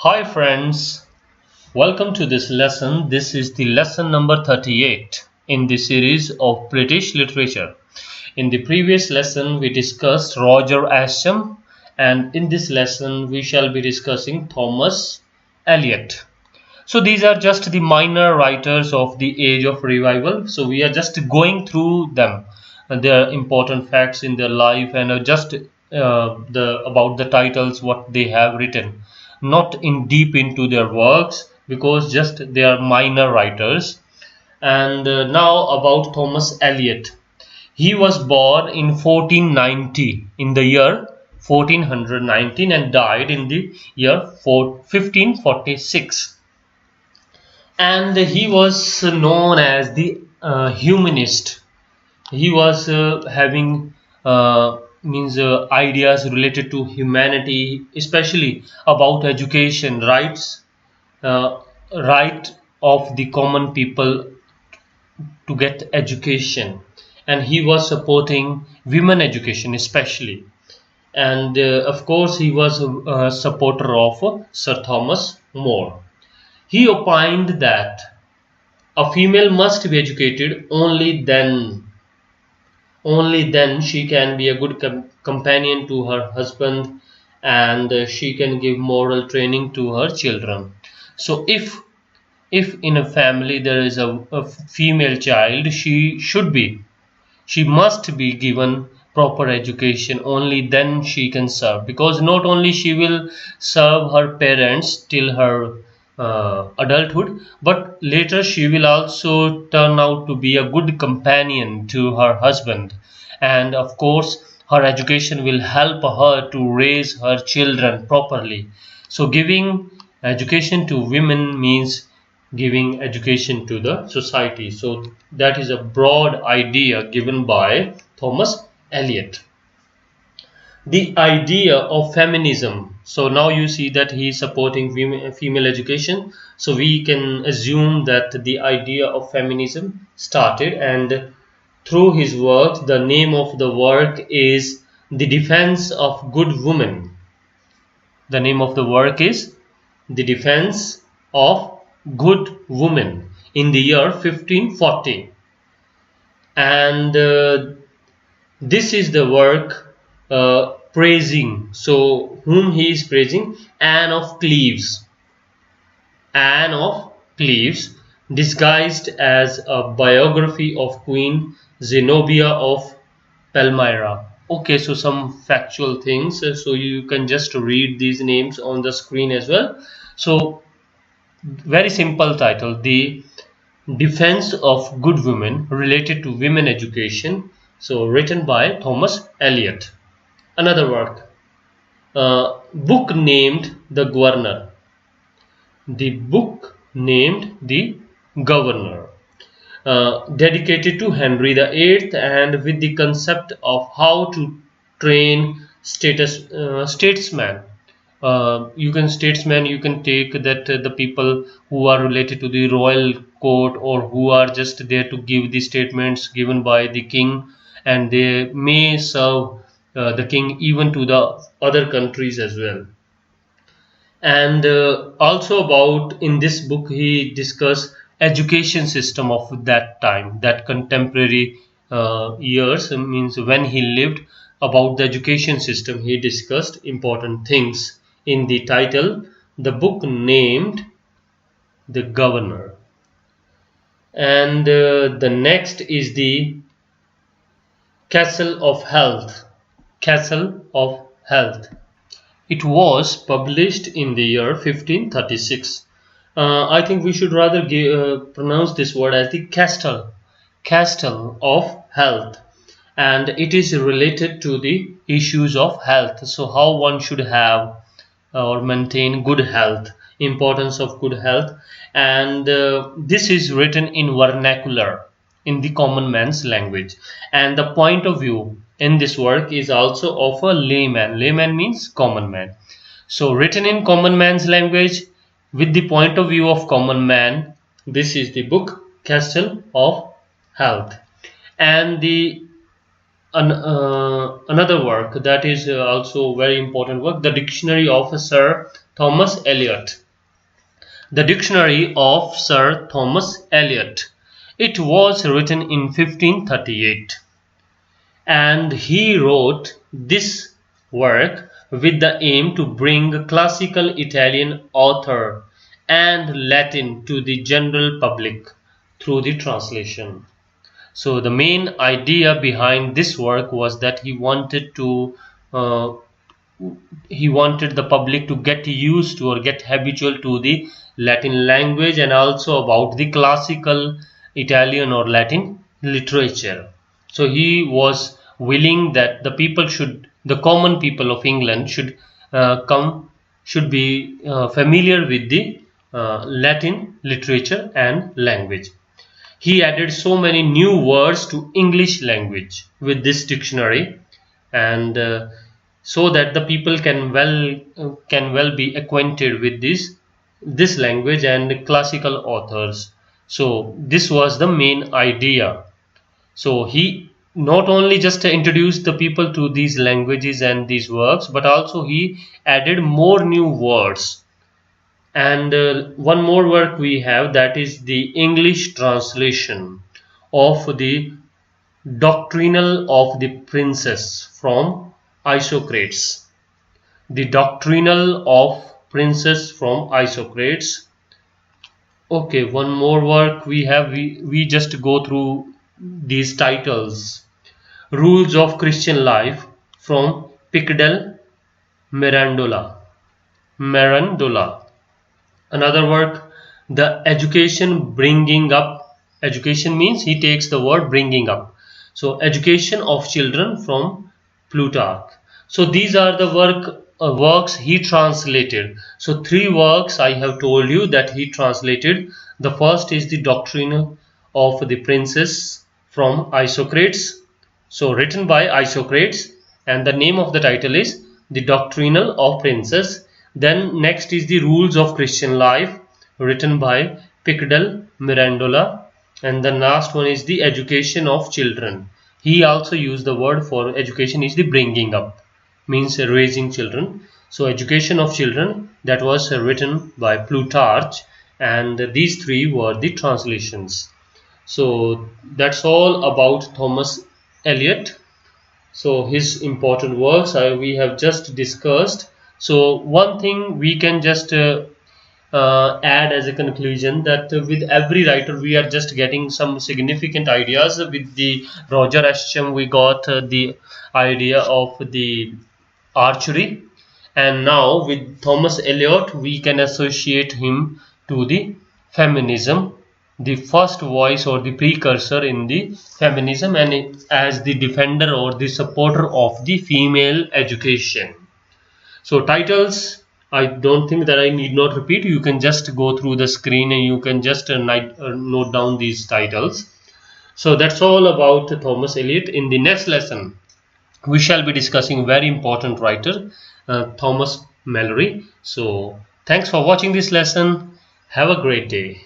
Hi friends, welcome to this lesson. This is the lesson number 38 in the series of British literature. In the previous lesson we discussed Roger Ascham, and in this lesson we shall be discussing Thomas Elyot. So these are just the minor writers of the age of revival. So we are just going through them, their important facts in their life, and just about the titles what they have written, not in deep into their works because just they are minor writers. And now about Thomas Elyot. He was born in 1490, in the year 1419, and died in the year 1546. And he was known as the humanist. He was having means ideas related to humanity, especially about education rights, uh, right of the common people to get education, and he was supporting women education especially. And of course he was a supporter of Sir Thomas More. He opined that a female must be educated, only then she can be a good companion to her husband, and she can give moral training to her children. So if in a family there is a female child, she must be given proper education. Only then she can serve, because not only she will serve her parents till her adulthood, but later she will also turn out to be a good companion to her husband. And of course her education will help her to raise her children properly. So giving education to women means giving education to the society. So that is a broad idea given by Thomas Elyot. The idea of feminism. So now you see that he is supporting female education. So we can assume that the idea of feminism started, and through his work, the name of the work is The Defense of Good Women. The name of the work is The Defense of Good Women, in the year 1540. And this is the work praising, so whom he is praising? Anne of Cleves. Anne of Cleves, disguised as a biography of Queen Zenobia of Palmyra. Okay, so some factual things, so you can just read these names on the screen as well. So very simple title, The Defense of Good Women, related to women education. So written by Thomas Elyot. Another work, book named The Governor. The book named The Governor, dedicated to Henry VIII, and with the concept of how to train statesmen. You can take that the people who are related to the royal court, or who are just there to give the statements given by the king, and they may serve the king even to the other countries as well. And also about, in this book he discussed education system of that time, that contemporary years, means when he lived. About the education system he discussed important things in the title, the book named The Governor. And the next is the Castle of Health. Castle of Health. It was published in the year 1536. I think we should rather pronounce this word as the Castle of Health, and it is related to the issues of health. So how one should have or maintain good health, importance of good health. And this is written in vernacular, in the common man's language, and the point of view in this work is also of a layman means common man. So written in common man's language with the point of view of common man, this is the book Castle of Health. And the another work that is also very important work, the Dictionary of Sir Thomas Elyot. The Dictionary of Sir Thomas Elyot. It was written in 1538, and he wrote this work with the aim to bring classical Italian author and Latin to the general public through the translation. So the main idea behind this work was that he wanted the public to get used to or get habitual to the Latin language, and also about the classical Italian or Latin literature. So he was willing that the common people of England should be familiar with the Latin literature and language. He added so many new words to English language with this dictionary, and so that the people can well be acquainted with this language and classical authors. So this was the main idea. So he not only just introduced the people to these languages and these works, but also he added more new words. And one more work we have, that is the English translation of the Doctrinal of the Princess from Isocrates. The Doctrinal of Princess from Isocrates. Okay, one more work we have. We just go through these titles. Rules of Christian Life from Pickdell Mirandola. Another work, The Education Bringing Up. Education means he takes the word bringing up. So Education of Children from Plutarch. So these are the works he translated. So three works I have told you that he translated. The first is the Doctrine of the Princess from Isocrates. So written by Isocrates, and the name of the title is The Doctrinal of Princess. Then next is the Rules of Christian Life, written by Pickdell Mirandola, and the last one is the Education of Children. He also used the word for education is the bringing up, means raising children. So Education of Children, that was written by Plutarch, and these three were the translations. So that's all about Thomas Elyot. So his important works we have just discussed. So one thing we can just add as a conclusion, that with every writer we are just getting some significant ideas. With the Roger Ascham we got the idea of the archery, and now with Thomas Elyot we can associate him to the feminism, the first voice or the precursor in the feminism, and as the defender or the supporter of the female education. So titles, I don't think that I need not repeat. You can just go through the screen and you can just note down these titles. So that's all about Thomas Elyot. In the next lesson we shall be discussing very important writer, Thomas Malory. So thanks for watching this lesson. Have a great day.